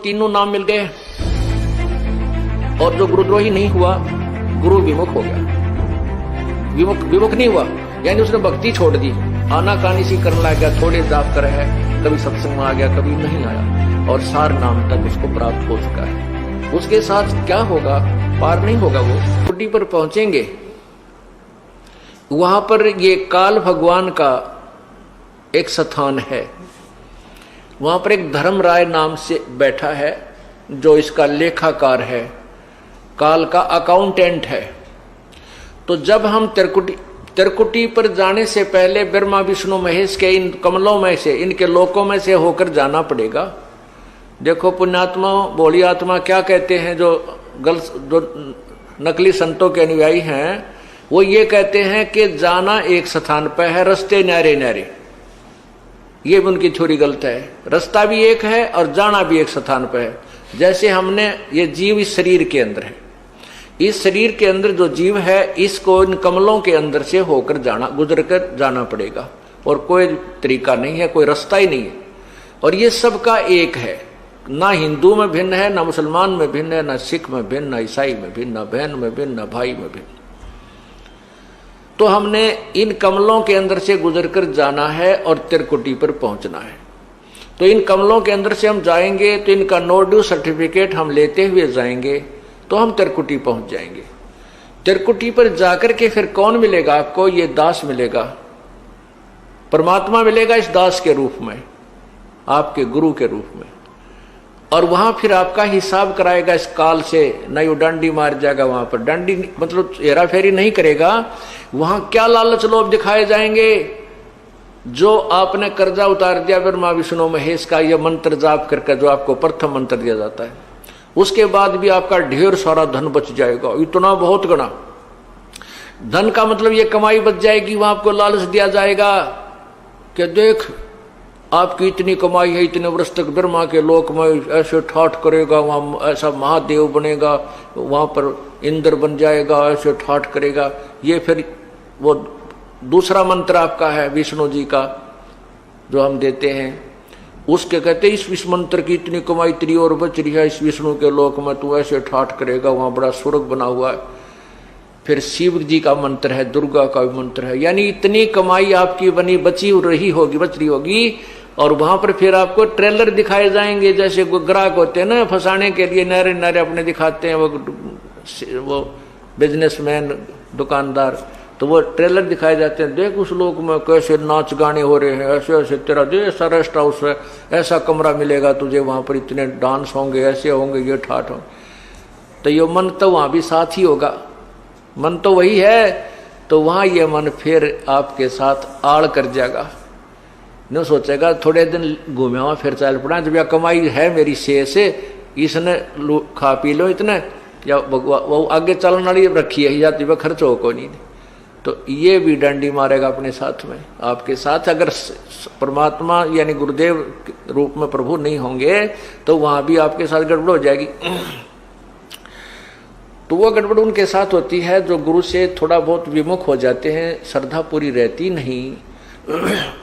तीनों नाम मिल गए। और जो गुरुद्रोही नहीं हुआ, गुरु विमुख हो गया। विमुख नहीं हुआ यानी उसने भक्ति छोड़ दी, आनाकानी सी करने लग गया, थोड़े जाप कर है, कभी सत्संग में आ गया, कभी नहीं आया, और सार नाम तक उसको प्राप्त हो चुका है। उसके साथ क्या होगा? पार नहीं होगा। वो कुटी पर पहुंचेंगे, वहां पर ये काल भगवान का एक स्थान है। वहां पर एक धर्मराय नाम से बैठा है, जो इसका लेखाकार है, काल का अकाउंटेंट है। तो जब हम त्रिकुटी पर जाने से पहले ब्रह्मा विष्णु महेश के इन कमलों में से, इनके लोकों में से होकर जाना पड़ेगा। देखो पुण्यात्मा, भोली आत्मा क्या कहते हैं, जो नकली संतों के अनुयायी हैं, वो ये कहते हैं कि जाना एक स्थान पर है, रास्ते न्यारे न्यारे। ये भी उनकी थ्योरी गलत है। रास्ता भी एक है और जाना भी एक स्थान पर है। जैसे हमने ये जीव इस शरीर के अंदर है, इस शरीर के अंदर जो जीव है, इसको इन कमलों के अंदर से होकर जाना, गुजर कर जाना पड़ेगा, और कोई तरीका नहीं है, कोई रास्ता ही नहीं है। और ये सबका एक है, ना हिंदू में भिन्न है, ना मुसलमान में भिन्न है, ना सिख में भिन्न, ना ईसाई में भिन्न, ना बहन में भिन्न, ना भाई में भिन्न। तो हमने इन कमलों के अंदर से गुजर कर जाना है और त्रिकुटी पर पहुंचना है। तो इन कमलों के अंदर से हम जाएंगे तो इनका नो ड्यू सर्टिफिकेट हम लेते हुए जाएंगे, तो हम त्रिकुटी पहुंच जाएंगे। त्रिकुटी पर जाकर के फिर कौन मिलेगा आपको? ये दास मिलेगा, परमात्मा मिलेगा इस दास के रूप में, आपके गुरु के रूप में। और वहां फिर आपका हिसाब कराएगा इस काल से। नहीं वो डंडी मार जाएगा, वहां पर डंडी मतलब हेरा फेरी नहीं करेगा। वहां क्या लालच लोभ दिखाए जाएंगे? जो आपने कर्जा उतार दिया ब्रह्मा विष्णु महेश का, यह मंत्र जाप करके, जो आपको प्रथम मंत्र दिया जाता है, उसके बाद भी आपका ढेर सारा धन बच जाएगा, इतना बहुत गणा धन का मतलब ये कमाई बच जाएगी। वहां आपको लालच दिया जाएगा कि देख आपकी इतनी कमाई है, इतने वर्ष तक ब्रह्मा के लोक में ऐसे ठाठ करेगा, वहां ऐसा महादेव बनेगा, वहां पर इंद्र बन जाएगा, ऐसे ठाठ करेगा। ये फिर वो दूसरा मंत्र आपका है विष्णु जी का, जो हम देते हैं, उसके कहते इस मंत्र की इतनी कमाई तेरी और बच रही है, इस विष्णु के लोक में तू ऐसे ठाठ करेगा, वहां बड़ा स्वर्ग बना हुआ है। फिर शिव जी का मंत्र है, दुर्गा का भी मंत्र है, यानी इतनी कमाई आपकी बच रही होगी। और वहां पर फिर आपको ट्रेलर दिखाए जाएंगे, जैसे ग्राहक होते हैं ना, फंसाने के लिए नारे नारे अपने दिखाते हैं वो बिजनेसमैन दुकानदार, तो वो ट्रेलर दिखाए जाते हैं। देख उस लोक में कैसे नाच गाने हो रहे हैं, ऐसे ऐसे तेरा दे ऐसा रेस्ट हाउस है, ऐसा कमरा मिलेगा तुझे, वहां पर इतने डांस होंगे, ऐसे होंगे, ये ठाठ होंगे। तो ये मन तो वहां भी साथ ही होगा, मन तो वही है। तो वहां ये मन फिर आपके साथ आड़ कर जाएगा, न सोचेगा थोड़े दिन घूमे वहां फिर चल पड़ा, जब यह कमाई है मेरी शेष से, इसने खा पी लो इतने, या वो आगे चलने वाली रखी है जाती वह खर्च हो को नहीं। तो ये भी डंडी मारेगा अपने साथ में, आपके साथ। अगर परमात्मा यानी गुरुदेव रूप में प्रभु नहीं होंगे तो वहां भी आपके साथ गड़बड़ हो जाएगी। तो वो गड़बड़ उनके साथ होती है जो गुरु से थोड़ा बहुत विमुख हो जाते हैं, श्रद्धा पूरी रहती नहीं,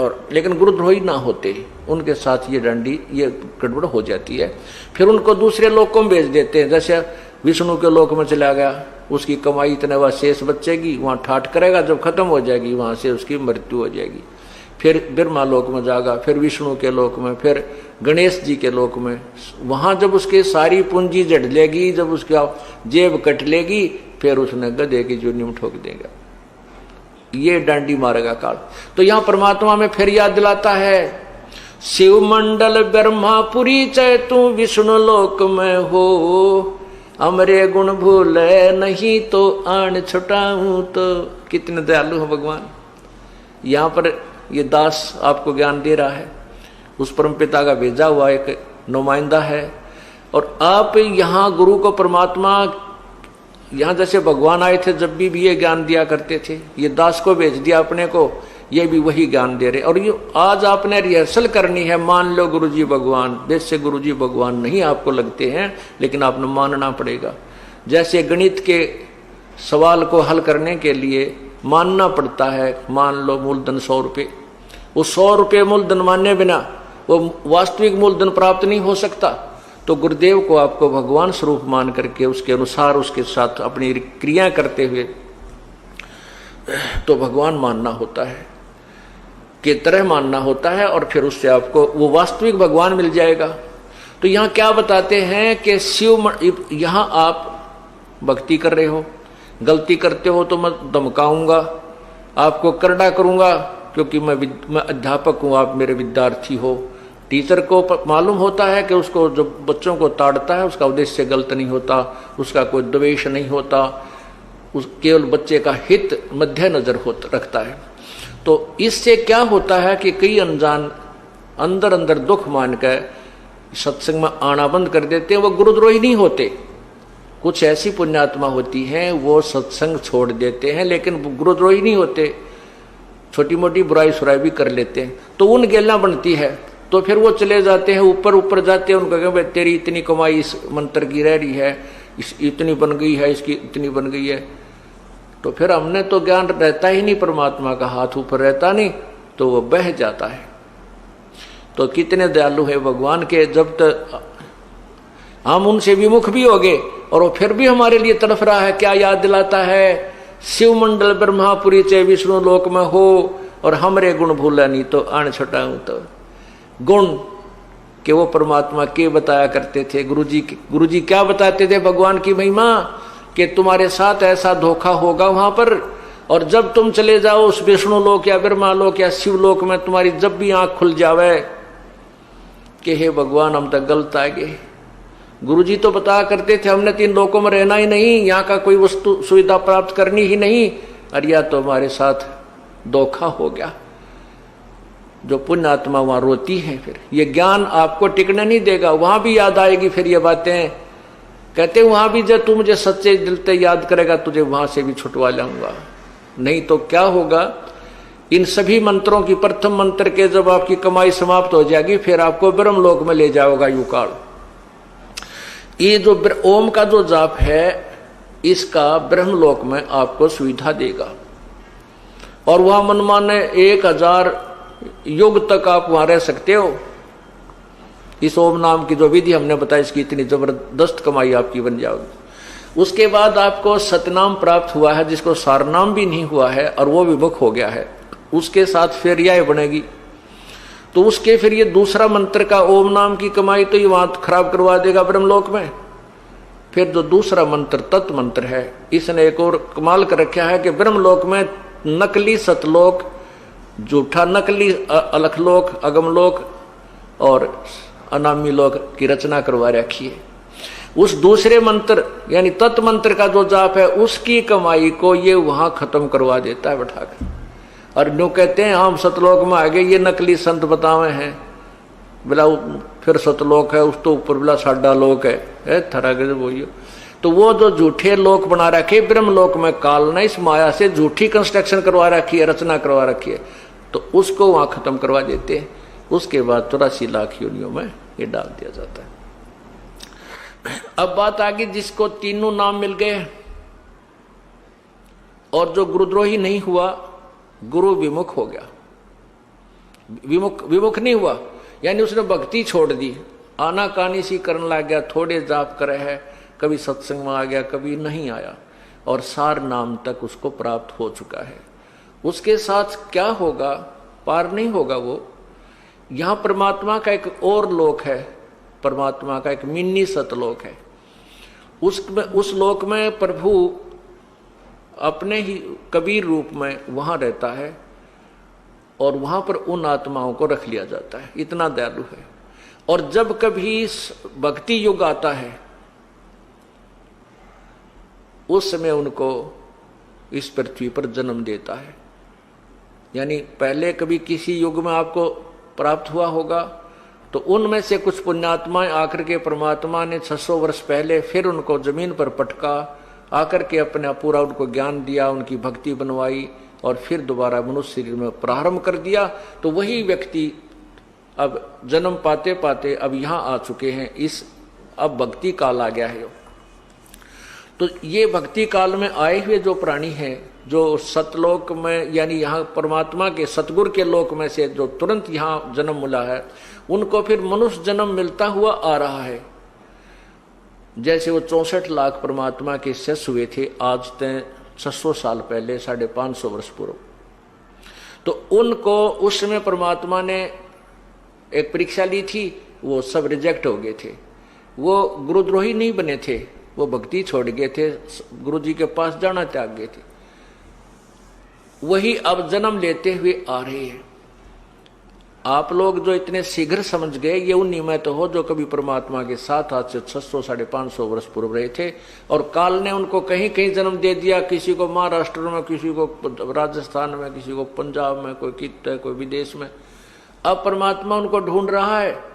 और लेकिन गुरुद्रोही ना होते, उनके साथ ये डंडी ये गड़बड़ हो जाती है। फिर उनको दूसरे लोकों में भेज देते हैं, जैसे विष्णु के लोक में चला गया, उसकी कमाई इतने वह शेष बचेगी, वहां ठाठ करेगा, जब खत्म हो जाएगी वहां से उसकी मृत्यु हो जाएगी। फिर ब्रह्मा लोक में जाएगा, फिर विष्णु के लोक में, फिर गणेश जी के लोक में। वहां जब उसके सारी पूंजी जड़ लेगी, जब उसका जेब कट लेगी, फिर उसने गधे की जोनी में ठोक देगा। ये डांडी मारेगा काल। तो यहां परमात्मा में फिर याद दिलाता है, शिव मंडल ब्रह्मापुरी चाहे तू विष्णु लोक में हो, अमरे गुण भूले नहीं तो आन छुटाऊं। तो कितने दयालु हो भगवान। यहाँ पर ये दास आपको ज्ञान दे रहा है, उस परम पिता का भेजा हुआ एक नुमाइंदा है। और आप यहाँ गुरु को परमात्मा, यहाँ जैसे भगवान आए थे जब भी ये ज्ञान दिया करते थे, ये दास को भेज दिया अपने को, ये भी वही ज्ञान दे रहे। और ये आज आपने रिहर्सल करनी है, मान लो गुरुजी भगवान, वैसे गुरुजी भगवान नहीं आपको लगते हैं, लेकिन आपने मानना पड़ेगा। जैसे गणित के सवाल को हल करने के लिए मानना पड़ता है, मान लो मूलधन 100 रुपये, वो 100 रुपये मूलधन माने बिना वो वास्तविक मूलधन प्राप्त नहीं हो सकता। तो गुरुदेव को आपको भगवान स्वरूप मान करके उसके अनुसार उसके साथ अपनी क्रिया करते हुए तो भगवान मानना होता है, के तरह मानना होता है, और फिर उससे आपको वो वास्तविक भगवान मिल जाएगा। तो यहाँ क्या बताते हैं कि यहाँ आप भक्ति कर रहे हो, गलती करते हो तो मैं धमकाऊंगा, आपको करड़ा करूंगा, क्योंकि मैं अध्यापक हूँ, आप मेरे विद्यार्थी हो। टीचर को मालूम होता है कि उसको जो बच्चों को ताड़ता है उसका उद्देश्य गलत नहीं होता, उसका कोई द्वेष नहीं होता, केवल बच्चे का हित मध्य नजर रखता है। तो इससे क्या होता है कि कई अनजान अंदर अंदर दुख मान कर सत्संग में आना बंद कर देते हैं, वो गुरुद्रोही नहीं होते। कुछ ऐसी पुण्यात्मा होती हैं वो सत्संग छोड़ देते हैं लेकिन गुरुद्रोही नहीं होते, छोटी मोटी बुराई सुराई भी कर लेते हैं, तो उन गेला बनती है, तो फिर वो चले जाते हैं ऊपर ऊपर जाते हैं, उनको कहें तेरी इतनी कमाई इस मंत्र की रह रही है, इतनी बन गई है, इसकी इतनी बन गई है। तो फिर हमने तो ज्ञान रहता ही नहीं, परमात्मा का हाथ ऊपर रहता नहीं, तो वो बह जाता है। तो कितने दयालु है भगवान के, जब तक हम उनसे विमुख भी हो गए और वो फिर भी हमारे लिए तड़फ रहा है। क्या याद दिलाता है, शिव मंडल ब्रह्मापुरी चे विष्णु लोक में हो और हमरे गुण भूला नहीं तो आन छटाऊं। तो गुण के वो परमात्मा के बताया करते थे, गुरुजी क्या बताते थे भगवान की महिमा, कि तुम्हारे साथ ऐसा धोखा होगा वहां पर, और जब तुम चले जाओ उस विष्णु लोक या ब्रह्मा लोक या शिव लोक में, तुम्हारी जब भी आंख खुल जावे कि हे भगवान हम तक गलत आ गए। गुरुजी तो बताया करते थे हमने 3 लोकों में रहना ही नहीं, यहाँ का कोई वस्तु सुविधा प्राप्त करनी ही नहीं, अरे या तो हमारे साथ धोखा हो गया। जो पुण्य आत्मा वहां रोती है, फिर ये ज्ञान आपको टिकने नहीं देगा, वहां भी याद आएगी फिर ये बातें। कहते वहां भी जब तू मुझे सच्चे दिल से याद करेगा तुझे वहां से भी छुटवा लाऊंगा। नहीं तो क्या होगा, इन सभी मंत्रों की प्रथम मंत्र के जब आपकी कमाई समाप्त हो जाएगी फिर आपको ब्रह्मलोक में ले जाओगा युकाल। ये जो ओम का जो जाप है इसका ब्रह्मलोक में आपको सुविधा देगा, और वहां मनमाने 1000 युग तक आप वहां रह सकते हो। इस ओम नाम की जो विधि हमने बताई, इसकी इतनी जबरदस्त कमाई आपकी बन जाएगी। उसके बाद आपको सतनाम प्राप्त हुआ है, जिसको सारनाम भी नहीं हुआ है और वो विमुख हो गया है, उसके साथ फिर यह बनेगी। तो उसके फिर ये दूसरा मंत्र का ओम नाम की कमाई तो ये वहां खराब करवा देगा ब्रह्मलोक में। फिर जो दूसरा मंत्र तत्व मंत्र है, इसने एक और कमाल कर रखा है कि ब्रह्मलोक में नकली सतलोक, झूठा नकली अलखलोक, अगमलोक और अनामी लोक की रचना करवा रखी है। उस दूसरे मंत्र यानी तत्व मंत्र का जो जाप है उसकी कमाई को ये वहां खत्म करवा देता है बैठाकर। और न्यू कहते हैं हम सतलोक में आ गए, ये नकली संत बतावे हैं, बोला फिर सतलोक है, उस तो ऊपर बोला साडा लोक है थरा के बोलियो। तो वो जो झूठे लोक बना रखे ब्रह्मलोक में काल ने इस माया से झूठी कंस्ट्रक्शन करवा रखी है, रचना करवा रखी है, तो उसको वहां खत्म करवा देते हैं। उसके बाद 84 लाख योनियों में ये डाल दिया जाता है। अब बात आ गई जिसको तीनों नाम मिल गए और जो गुरुद्रोही नहीं हुआ, गुरु विमुख हो गया। विमुख नहीं हुआ यानी उसने भक्ति छोड़ दी, आनाकानी सी करने लग गया, थोड़े जाप करे है, कभी सत्संग में आ गया कभी नहीं आया, और सार नाम तक उसको प्राप्त हो चुका है। उसके साथ क्या होगा, पार नहीं होगा वो। यहां परमात्मा का एक और लोक है, परमात्मा का एक मिनी सतलोक है। उस लोक में प्रभु अपने ही कबीर रूप में वहां रहता है और वहां पर उन आत्माओं को रख लिया जाता है, इतना दयालु है। और जब कभी भक्ति युग आता है उस समय उनको इस पृथ्वी पर जन्म देता है। यानी पहले कभी किसी युग में आपको प्राप्त हुआ होगा तो उनमें से कुछ पुण्यात्माएं आकर के परमात्मा ने 600 वर्ष पहले फिर उनको जमीन पर पटका, आकर के अपना पूरा उनको ज्ञान दिया, उनकी भक्ति बनवाई और फिर दोबारा मनुष्य शरीर में प्रारंभ कर दिया। तो वही व्यक्ति अब जन्म पाते पाते अब यहां आ चुके हैं, इस अब भक्ति काल आ गया है। तो ये भक्ति काल में आए हुए जो प्राणी हैं, जो सतलोक में यानी यहाँ परमात्मा के सतगुरु के लोक में से जो तुरंत यहाँ जन्म मिला है, उनको फिर मनुष्य जन्म मिलता हुआ आ रहा है। जैसे वो 64 लाख परमात्मा के शिष्य हुए थे आज तक 600 साल पहले, 550 वर्ष पूर्व। तो उनको उस समय परमात्मा ने एक परीक्षा ली थी, वो सब रिजेक्ट हो गए थे। वो गुरुद्रोही नहीं बने थे, वो भक्ति छोड़ गए थे, गुरु जी के पास जाना त्याग गए थे। वही अब जन्म लेते हुए आ रहे हैं। आप लोग जो इतने शीघ्र समझ गए, ये उन्हीं में तो हो जो कभी परमात्मा के साथ आज से 600 550 वर्ष पूर्व रहे थे, और काल ने उनको कहीं कहीं जन्म दे दिया, किसी को महाराष्ट्र में, किसी को राजस्थान में, किसी को पंजाब में, कोई कित कोई विदेश में। अब परमात्मा उनको ढूंढ रहा है